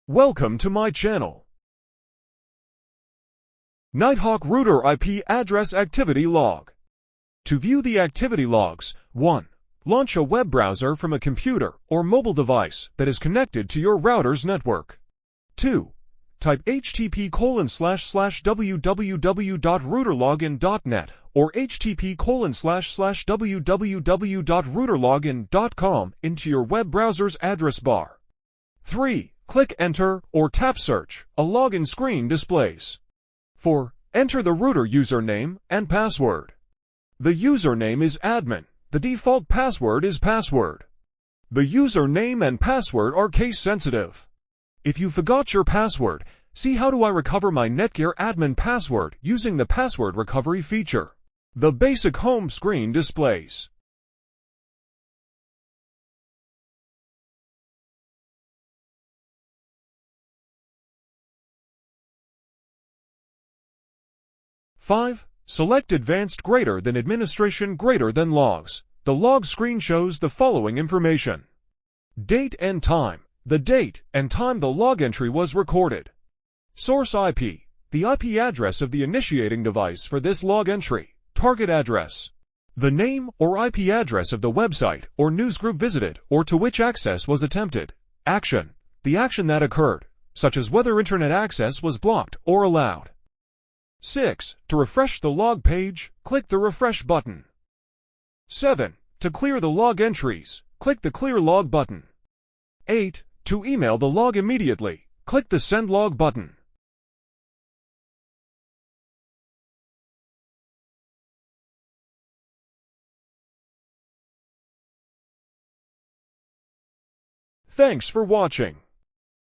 Welcome to my channel. Nighthawk Router IP Address Activity Log. To view the activity logs, 1. Launch a web browser from a computer or mobile device that is connected to your router's network. 2. Type http://www.routerlogin.net or http://www.routerlogin.com into your web browser's address bar. 3. Click Enter or tap Search. A login screen displays. 4. Enter the router username and password. The username is admin. The default password is password. The username and password are case sensitive. If you forgot your password, see How do I recover my Netgear admin password using the password recovery feature. The basic home screen displays. Five. Select Advanced greater than Administration greater than Logs. The log screen shows the following information. Date and time. The date and time the log entry was recorded. Source IP. The IP address of the initiating device for this log entry. Target address. The name or IP address of the website or newsgroup visited or to which access was attempted. Action. The action that occurred, such as whether internet access was blocked or allowed. 6. To refresh the log page, click the Refresh button. 7. To clear the log entries, click the Clear Log button. 8. To email the log immediately, click the Send Log button. Thanks for watching.